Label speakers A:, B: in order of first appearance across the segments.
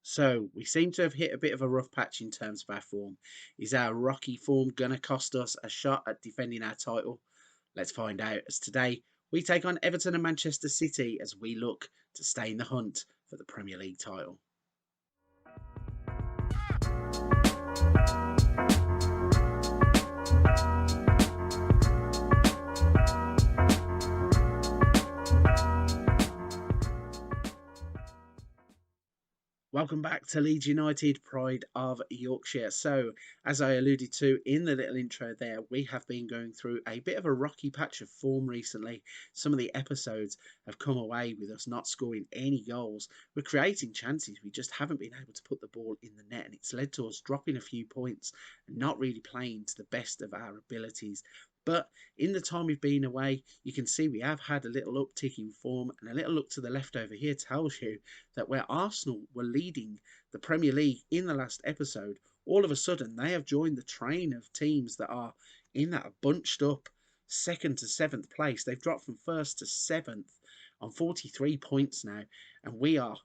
A: So we seem to have hit a bit of a rough patch in terms of our form. Is our rocky form going to cost us a shot at defending our title? Let's find out as today we take on Everton and Manchester City as we look to stay in the hunt for the Premier League title. Welcome back to Leeds United, pride of Yorkshire. So, as I alluded to in the little intro there, we have been going through a bit of a rocky patch of form recently. Some of the episodes have come away with us not scoring any goals. We're creating chances, we just haven't been able to put the ball in the net, and it's led to us dropping a few points and not really playing to the best of our abilities. But in the time we've been away, you can see we have had a little uptick in form, and a little look to the left over here tells you that where Arsenal were leading the Premier League in the last episode, all of a sudden they have joined the train of teams that are in that bunched up second to seventh place. They've dropped from first to seventh on 43 points now, and we are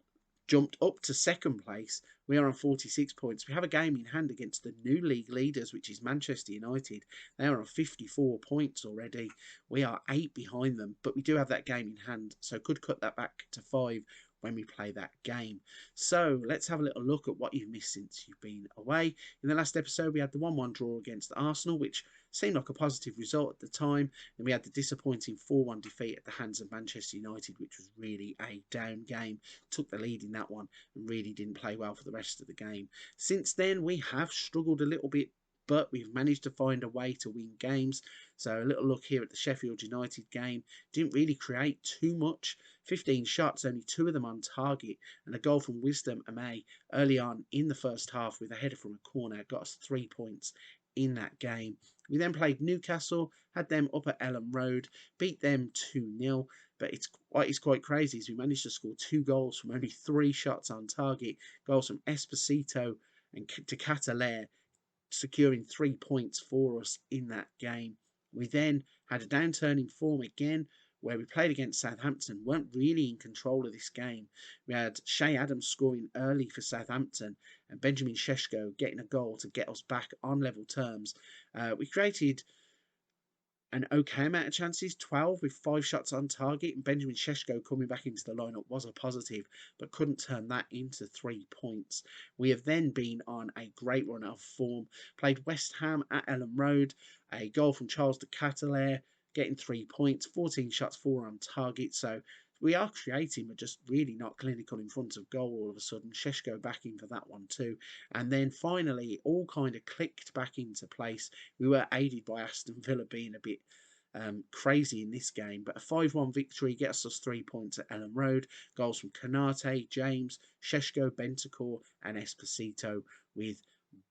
A: jumped up to second place. We are on 46 points. We have a game in hand against the new league leaders, which is Manchester United. They are on 54 points already. We are 8 behind them, but we do have that game in hand, so could cut that back to 5 when we play that game. So let's have a little look at what you've missed since you've been away. In the last episode, we had the 1-1 draw against Arsenal, which seemed like a positive result at the time. Then we had the disappointing 4-1 defeat at the hands of Manchester United, which was really a down game. Took the lead in that one and really didn't play well for the rest of the game. Since then, we have struggled a little bit, but we've managed to find a way to win games. So a little look here at the Sheffield United game. Didn't really create too much. 15 shots, only 2 of them on target, and a goal from Wisdom Amay early on in the first half with a header from a corner got us 3 points in that game. We then played Newcastle, had them up at Ellen Road, beat them 2-0, but it's quite crazy as we managed to score 2 goals from only 3 shots on target, goals from Esposito and Tecatelaire, securing 3 points for us in that game. We then had a downturn in form again, where we played against Southampton, weren't really in control of this game. We had Shay Adams scoring early for Southampton and Benjamin Šeško getting a goal to get us back on level terms. We created an okay amount of chances, 12 with 5 shots on target, and Benjamin Šeško coming back into the lineup was a positive, but couldn't turn that into 3 points. We have then been on a great run of form, played West Ham at Ellen Road, a goal from Charles de Ketelaere, getting 3 points, 14 shots, 4 on target, so we are creating, but just really not clinical in front of goal all of a sudden. Šeško back in for that one too. And then finally, it all kind of clicked back into place. We were aided by Aston Villa being a bit crazy in this game, but a 5-1 victory gets us 3 points at Ellen Road. Goals from Konate, James, Šeško, Bentancur and Esposito, with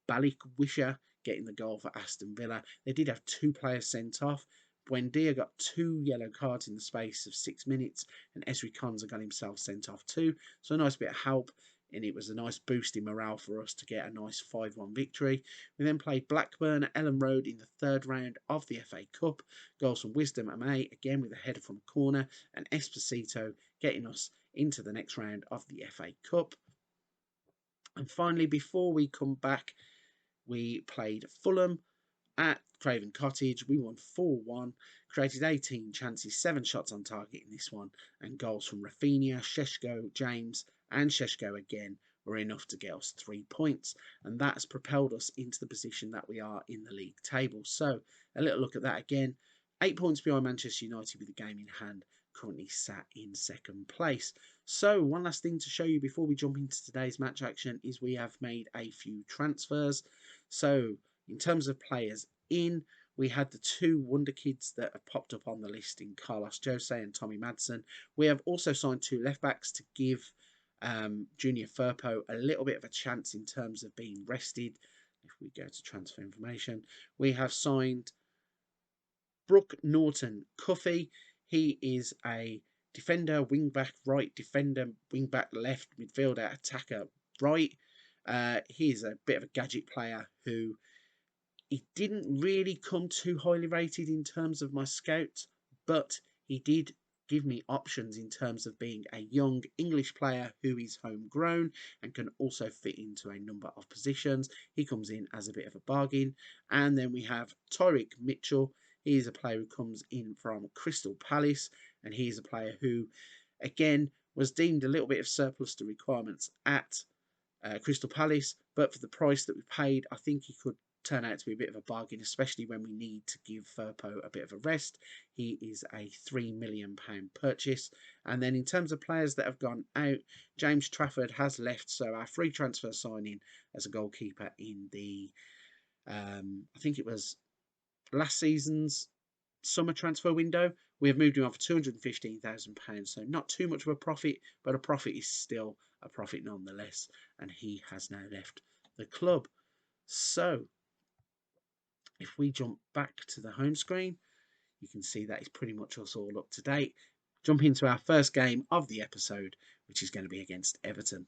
A: Balikwisha getting the goal for Aston Villa. They did have 2 players sent off. Buendia got 2 yellow cards in the space of 6 minutes, and Ezri Konsa got himself sent off too. So a nice bit of help, and it was a nice boost in morale for us to get a nice 5-1 victory. We then played Blackburn at Ellen Road in the 3rd round of the FA Cup. Goals from Wisdom Amay, again with a header from a corner, and Esposito getting us into the next round of the FA Cup. And finally, before we come back, we played Fulham at Craven Cottage. We won 4-1, created 18 chances, 7 shots on target in this one, and goals from Rafinha, Šeško, James and Šeško again were enough to get us 3 points, and that's propelled us into the position that we are in the league table. So a little look at that again. 8 points behind Manchester United with the game in hand, currently sat in 2nd place. So one last thing to show you before we jump into today's match action is we have made a few transfers. So in terms of players in, we had the 2 wonder kids that have popped up on the list in Carlos Jose and Tommy Madsen. We have also signed 2 left backs to give Junior Firpo a little bit of a chance in terms of being rested. If we go to transfer information, we have signed Brooke Norton Cuffy. He is a defender, wing back right, defender, wing back left, midfielder, attacker right. He is a bit of a gadget player who he didn't really come too highly rated in terms of my scouts, but he did give me options in terms of being a young English player who is homegrown and can also fit into a number of positions. He comes in as a bit of a bargain. And then we have Toric Mitchell. He is a player who comes in from Crystal Palace, and he is a player who, again, was deemed a little bit of surplus to requirements at Crystal Palace, but for the price that we paid, I think he could turn out to be a bit of a bargain, especially when we need to give Firpo a bit of a rest. He is a £3 million purchase. And then in terms of players that have gone out, James Trafford has left, so our free transfer signing as a goalkeeper in the, I think it was last season's summer transfer window, we have moved him on for £215,000. So not too much of a profit, but a profit is still a profit nonetheless. And he has now left the club. So if we jump back to the home screen, you can see that is pretty much us all up to date. Jump into our first game of the episode, which is going to be against Everton.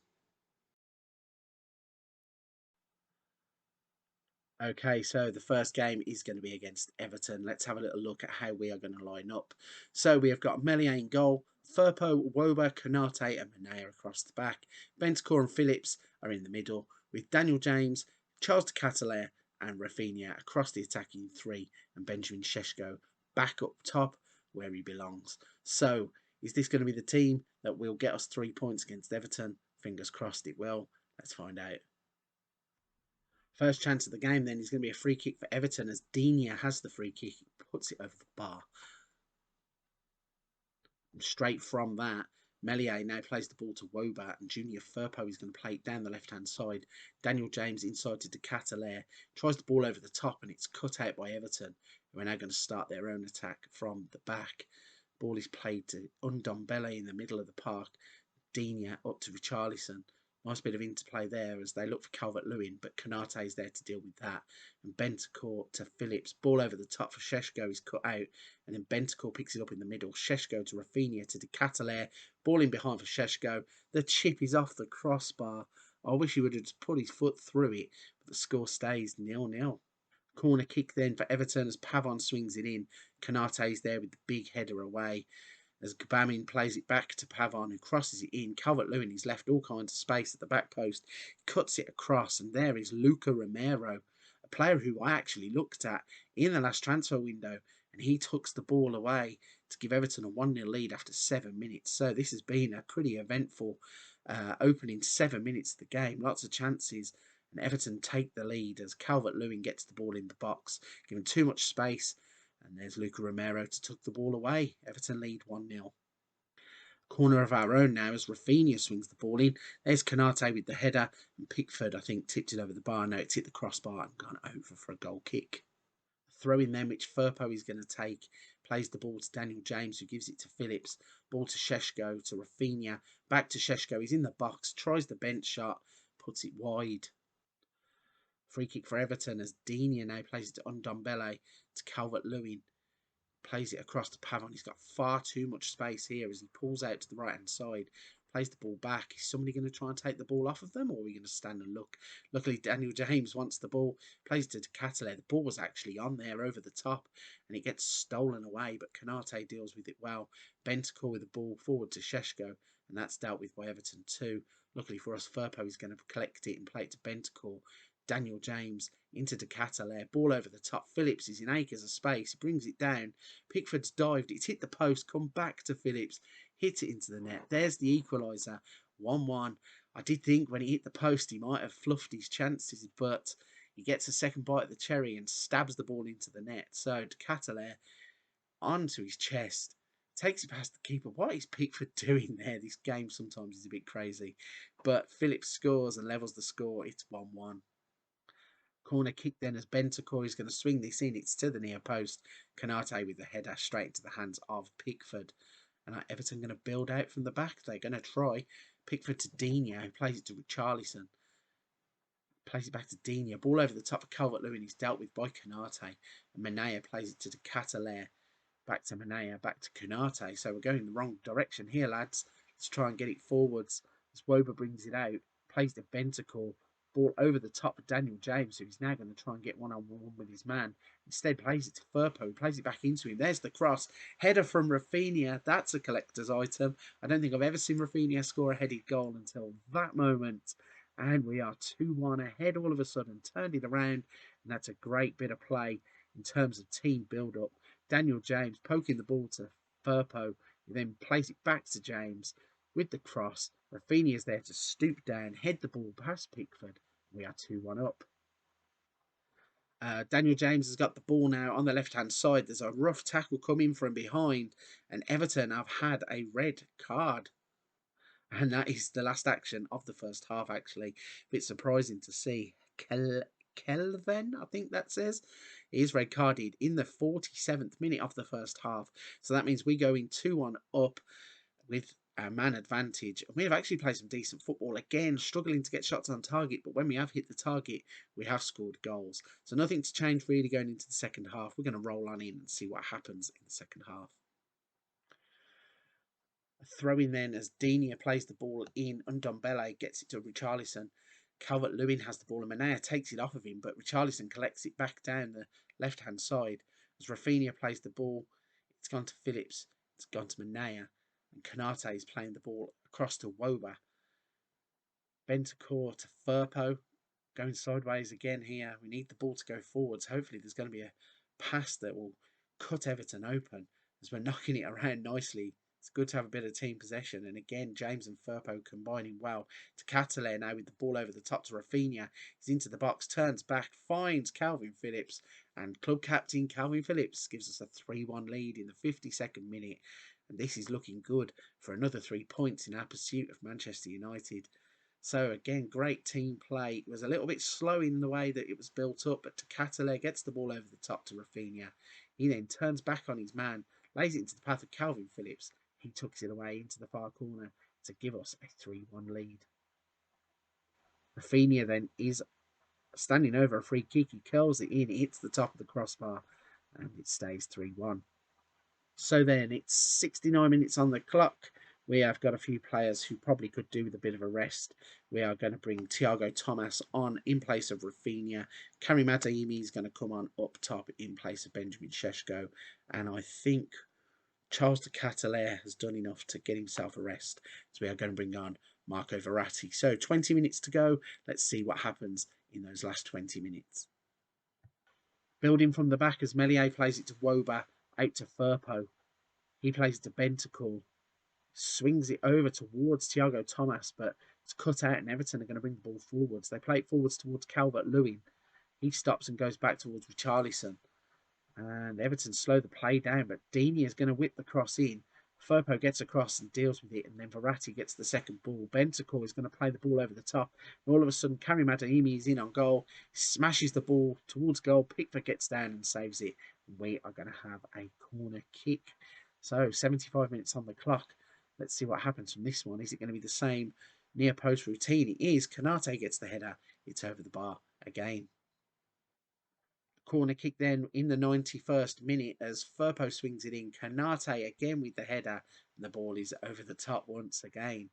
A: Okay, so the first game is going to be against Everton. Let's have a little look at how we are going to line up. So we have got Meslier in goal, Firpo, Woba, Konate and Manea across the back. Bentancur and Phillips are in the middle, with Daniel James, Charles de Ketelaere and Rafinha across the attacking three, and Benjamin Šeško back up top where he belongs. So is this going to be the team that will get us 3 points against Everton? Fingers crossed it will. Let's find out. First chance of the game then is going to be a free kick for Everton as Digne has the free kick, puts it over the bar. And straight from that, Meslier now plays the ball to Woba and Junior Firpo is going to play it down the left-hand side. Daniel James inside to de Ketelaere, tries the ball over the top and it's cut out by Everton, who are now going to start their own attack from the back. Ball is played to Undombele in the middle of the park. Digne up to Richarlison. Nice bit of interplay there as they look for Calvert-Lewin, but Konate is there to deal with that. And Bentancur to Phillips. Ball over the top for Šeško is cut out. And then Bentancur picks it up in the middle. Šeško to Rafinha to de Ketelaere. Ball in behind for Šeško. The chip is off the crossbar. I wish he would have just put his foot through it, but the score stays 0-0. Corner kick then for Everton as Pavon swings it in. Konate is there with the big header away. As Gbamin plays it back to Pavon, who crosses it in. Calvert-Lewin is left all kinds of space at the back post, cuts it across, and there is Luca Romero, a player who I actually looked at in the last transfer window, and he tucks the ball away to give Everton a 1-0 lead after 7 minutes. So this has been a pretty eventful opening 7 minutes of the game. Lots of chances, and Everton take the lead as Calvert-Lewin gets the ball in the box, given too much space. And there's Luca Romero to tuck the ball away. Everton lead 1-0. Corner of our own now as Rafinha swings the ball in. There's Konate with the header. And Pickford, I think, tipped it over the bar. No, it's hit the crossbar and gone over for a goal kick. Throw in then, which Firpo is going to take. Plays the ball to Daniel James, who gives it to Phillips. Ball to Šeško, to Rafinha. Back to Šeško. He's in the box. Tries the bench shot. Puts it wide. Free kick for Everton as Digne now plays it to Undombele to Calvert-Lewin. Plays it across to Pavon. He's got far too much space here as he pulls out to the right hand side. Plays the ball back. Is somebody going to try and take the ball off of them, or are we going to stand and look? Luckily, Daniel James wants the ball. Plays it to Ketelaere. The ball was actually on there over the top, and it gets stolen away, but Konate deals with it well. Bentancur with the ball forward to Šeško, and that's dealt with by Everton too. Luckily for us, Firpo is going to collect it and play it to Bentancur. Daniel James into de Ketelaere, ball over the top. Phillips is in acres of space. He brings it down. Pickford's dived. It's hit the post. Come back to Phillips. Hit it into the net. There's the equaliser. 1-1. I did think when he hit the post he might have fluffed his chances, but he gets a second bite of the cherry and stabs the ball into the net. So de Ketelaere onto his chest. Takes it past the keeper. What is Pickford doing there? This game sometimes is a bit crazy. But Phillips scores and levels the score. It's 1-1. Corner kick then as Bentancur is going to swing this in. It's to the near post. Konate with the header straight into the hands of Pickford. And Everton going to build out from the back. They're going to try. Pickford to Digne, who plays it to Richarlison. Plays it back to Digne. Ball over the top of Calvert-Lewin. He's dealt with by Konate. And Manea plays it to de Ketelaere. Back to Manea. Back to Konate. So we're going the wrong direction here, lads. Let's try and get it forwards. As Woba brings it out. Plays to Bentancur. Ball over the top of Daniel James, who is now going to try and get one-on-one with his man. Instead, plays it to Firpo, plays it back into him. There's the cross. Header from Rafinha. That's a collector's item. I don't think I've ever seen Rafinha score a headed goal until that moment. And we are 2-1 ahead all of a sudden. Turned it around, and that's a great bit of play in terms of team build-up. Daniel James poking the ball to Firpo, who then plays it back to James with the cross. Rafinha is there to stoop down, head the ball past Pickford. We are 2-1 up. Daniel James has got the ball now on the left-hand side. There's a rough tackle coming from behind, and Everton have had a red card. And that is the last action of the first half, actually. A bit surprising to see. Kelvin, I think that says, is red carded in the 47th minute of the first half. So that means we go in 2-1 up with a man advantage. We have actually played some decent football. Again, struggling to get shots on target, but when we have hit the target, we have scored goals. So nothing to change really going into the second half. We're going to roll on in and see what happens in the second half. Throwing then as Digne plays the ball in. Ndombele gets it to Richarlison. Calvert-Lewin has the ball and Manea takes it off of him, but Richarlison collects it back down the left-hand side. As Rafinha plays the ball, it's gone to Phillips, it's gone to Manea, and Konate is playing the ball across to Woba. Bentancur to Firpo, going sideways again here. We need the ball to go forwards. Hopefully there's going to be a pass that will cut Everton open as we're knocking it around nicely. It's good to have a bit of team possession. And again, James and Firpo combining well. To Catalan now with the ball over the top to Rafinha. He's into the box, turns back, finds Calvin Phillips. And club captain Calvin Phillips gives us a 3-1 lead in the 52nd minute. And this is looking good for another 3 points in our pursuit of Manchester United. So again, great team play. It was a little bit slow in the way that it was built up, but Tecatele gets the ball over the top to Rafinha. He then turns back on his man, lays it into the path of Calvin Phillips. He tucks it away into the far corner to give us a 3-1 lead. Rafinha then is standing over a free kick. He curls it in, it hits the top of the crossbar, and it stays 3-1. So then it's 69 minutes on the clock. We have got a few players who probably could do with a bit of a rest. We are going to bring Thiago Thomas on in place of Rafinha. Karim Adeyemi is going to come on up top in place of Benjamin Šeško. And I think Charles de Ketelaere has done enough to get himself a rest. So we are going to bring on Marco Verratti. So 20 minutes to go. Let's see what happens in those last 20 minutes. Building from the back as Meslier plays it to Woba, out to Firpo. He plays it to Bentancur. Swings it over towards Thiago Thomas, but it's cut out and Everton are going to bring the ball forwards. They play it forwards towards Calvert-Lewin. He stops and goes back towards Richarlison. And Everton slow the play down, but Digne is going to whip the cross in. Firpo gets across and deals with it, and then Verratti gets the second ball. Bentancur is going to play the ball over the top. And all of a sudden, Karim Adeyemi is in on goal. He smashes the ball towards goal. Pickford gets down and saves it. We are going to have a corner kick. So 75 minutes on the clock. Let's see what happens from this one. Is it going to be the same near post routine? It is. Konate gets the header. It's over the bar again. Corner kick then in the 91st minute as Firpo swings it in. Konate again with the header. And the ball is over the top once again.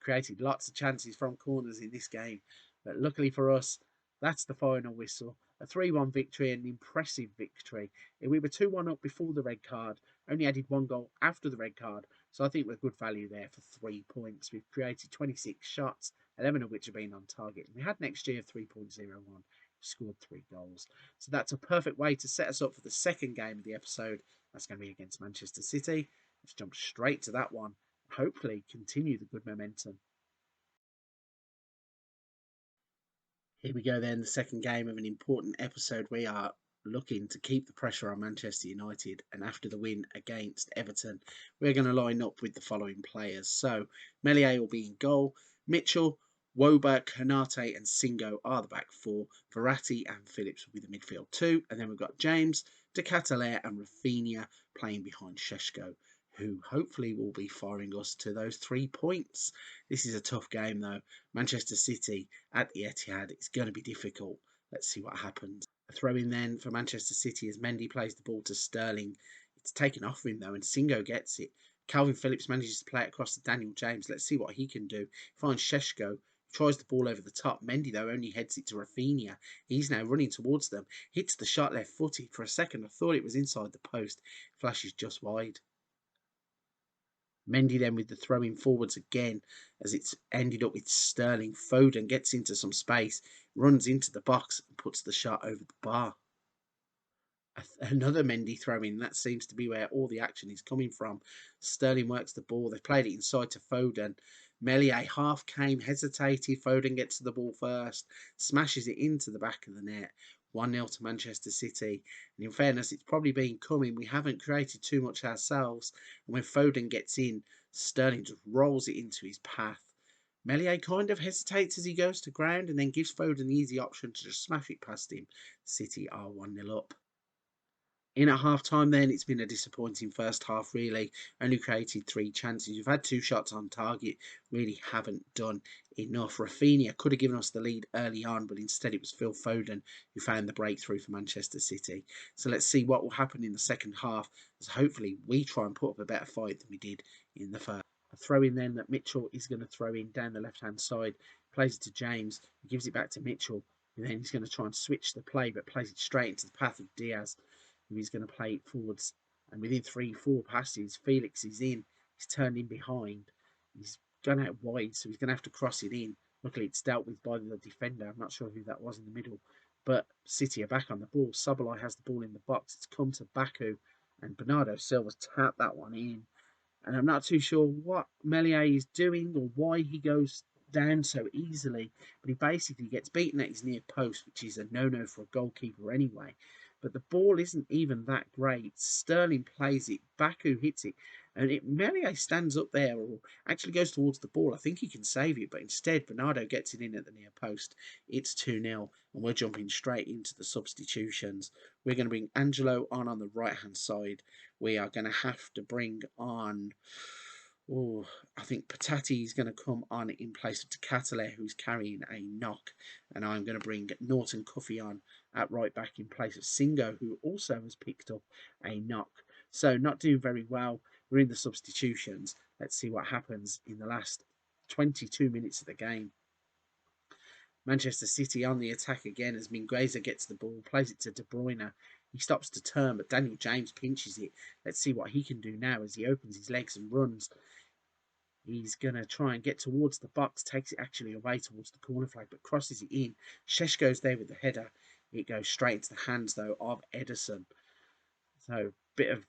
A: Created lots of chances from corners in this game. But luckily for us, that's the final whistle. A 3-1 victory, an impressive victory. We were 2-1 up before the red card. Only added 1 goal after the red card. So I think we're good value there for 3 points. We've created 26 shots, 11 of which have been on target. We had an XG of 3.01. Scored 3 goals. So that's a perfect way to set us up for the second game of the episode. That's going to be against Manchester City. Let's jump straight to that one. Hopefully continue the good momentum. Here we go then, the second game of an important episode. We are looking to keep the pressure on Manchester United, and after the win against Everton, we're going to line up with the following players. So Meslier will be in goal. Mitchell, Woba, Konate and Singo are the back 4. Verratti and Phillips will be the midfield 2. And then we've got James, De Ketelaere and Rafinha playing behind Šeško, who hopefully will be firing us to those 3 points. This is a tough game though. Manchester City at the Etihad. It's going to be difficult. Let's see what happens. A throw in then for Manchester City as Mendy plays the ball to Sterling. It's taken off him though and Singo gets it. Calvin Phillips manages to play it across to Daniel James. Let's see what he can do. Finds Šeško. tries the ball over the top. Mendy, though, only heads it to Rafinha. He's now running towards them. Hits the shot left-footed. For a second, I thought it was inside the post. Flashes just wide. Mendy then with the throw-in forwards again, as it's ended up with Sterling. Foden gets into some space, runs into the box and puts the shot over the bar. Another Mendy throw-in. That seems to be where all the action is coming from. Sterling works the ball. They've played it inside to Foden. Meslier half came, hesitated. Foden gets to the ball first, smashes it into the back of the net. 1-0 to Manchester City. And in fairness, it's probably been coming. We haven't created too much ourselves. And when Foden gets in, Sterling just rolls it into his path. Meslier kind of hesitates as he goes to ground and then gives Foden the easy option to just smash it past him. City are 1-0 up. In at half time, then, it's been a disappointing first half, really. Only created 3 chances. We've had 2 shots on target, really haven't done enough. Rafinha could have given us the lead early on, but instead it was Phil Foden who found the breakthrough for Manchester City. So let's see what will happen in the second half, as hopefully we try and put up a better fight than we did in the first. A throw in then that Mitchell is going to throw in down the left-hand side. Plays it to James. He gives it back to Mitchell. And then he's going to try and switch the play, but plays it straight into the path of Diaz, who is going to play it forwards. And within 3-4 passes, Felix is in. He's turned in behind. He's gone out wide, so he's going to have to cross it in. Luckily, it's dealt with by the defender. I'm not sure who that was in the middle. But City are back on the ball. Sobolai has the ball in the box. It's come to Baku. And Bernardo Silva's tapped that one in. And I'm not too sure what Meslier is doing or why he goes down so easily. But he basically gets beaten at his near post, which is a no-no for a goalkeeper anyway. But the ball isn't even that great. Sterling plays it, Baku hits it, and Meslier stands up there or actually goes towards the ball. I think he can save it, but instead Bernardo gets it in at the near post. It's 2-0, and we're jumping straight into the substitutions. We're going to bring Angelo on the right-hand side. We are going to have to bring on... Oh, I think Patati is going to come on in place of Tecatele, who's carrying a knock. And I'm going to bring Norton Cuffy on at right back in place of Singo, who also has picked up a knock. So not doing very well. We're in the substitutions. Let's see what happens in the last 22 minutes of the game. Manchester City on the attack again as Mingueza gets the ball, plays it to De Bruyne. He stops to turn, but Daniel James pinches it. Let's see what he can do now as he opens his legs and runs. He's going to try and get towards the box, takes it actually away towards the corner flag, but crosses it in. Shesh goes there with the header. It goes straight into the hands, though, of Ederson. So, bit of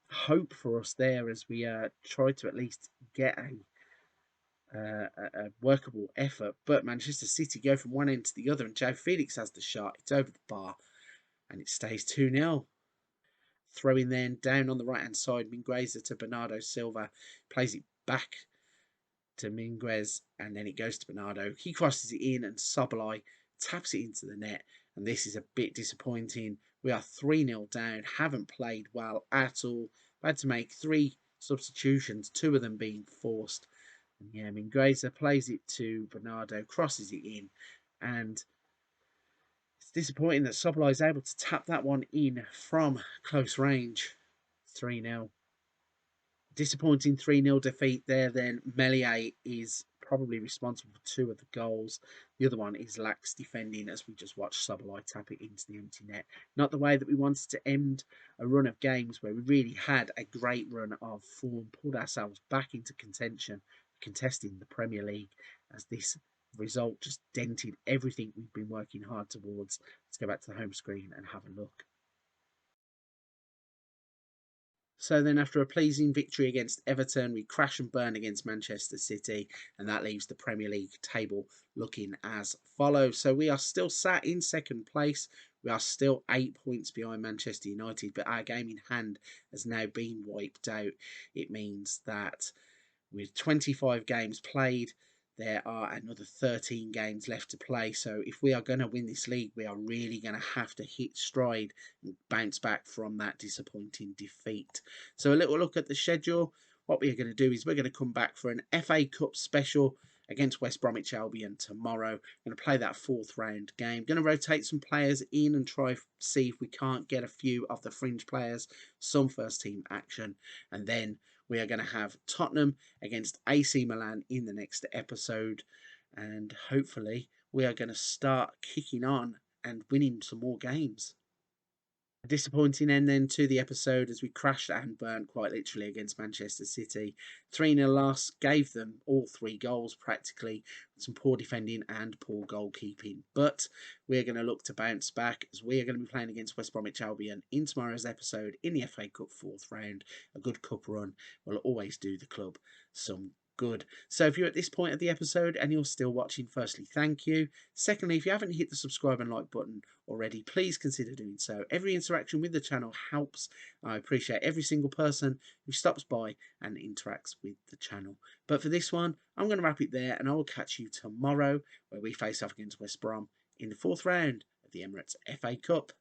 A: hope for us there as we try to at least get a workable effort. But Manchester City go from one end to the other, and Joe Felix has the shot. It's over the bar, and it stays 2-0. Throwing then down on the right-hand side, Mingueza to Bernardo Silva. Plays it back to Minguez, and then it goes to Bernardo. He crosses it in, and Sobolai taps it into the net. And this is a bit disappointing. We are 3-0 down, haven't played well at all. We've had to make 3 substitutions, 2 of them being forced. And yeah, Mingueza plays it to Bernardo, crosses it in, and it's disappointing that Sobolai is able to tap that one in from close range. 3-0. Disappointing 3-0 defeat there then. Meslier is probably responsible for 2 of the goals. The other one is lax defending as we just watched Sobolai tap it into the empty net. Not the way that we wanted to end a run of games where we really had a great run of form, pulled ourselves back into contention, contesting the Premier League, as this result just dented everything we've been working hard towards. Let's go back to the home screen and have a look. So then after a pleasing victory against Everton, we crash and burn against Manchester City, and that leaves the Premier League table looking as follows. So we are still sat in second place. We are still 8 points behind Manchester United, but our game in hand has now been wiped out. It means that with 25 games played, there are another 13 games left to play. So if we are going to win this league, we are really going to have to hit stride and bounce back from that disappointing defeat. So a little look at the schedule. What we are going to do is we're going to come back for an FA Cup special against West Bromwich Albion tomorrow. Going to play that 4th round game. Going to rotate some players in and try see if we can't get a few of the fringe players, some first team action, and then we are going to have Tottenham against AC Milan in the next episode. and hopefully we are going to start kicking on and winning some more games. A disappointing end then to the episode as we crashed and burnt quite literally against Manchester City. 3-0 loss gave them all 3 goals practically, with some poor defending and poor goalkeeping. But we're going to look to bounce back as we are going to be playing against West Bromwich Albion in tomorrow's episode in the FA Cup 4th round. A good cup run will always do the club some good. So if you're at this point of the episode and you're still watching, firstly, thank you. Secondly, if you haven't hit the subscribe and like button already, please consider doing so. Every interaction with the channel helps. I appreciate every single person who stops by and interacts with the channel. But for this one, I'm going to wrap it there, and I will catch you tomorrow where we face off against West Brom in the 4th round of the Emirates FA Cup.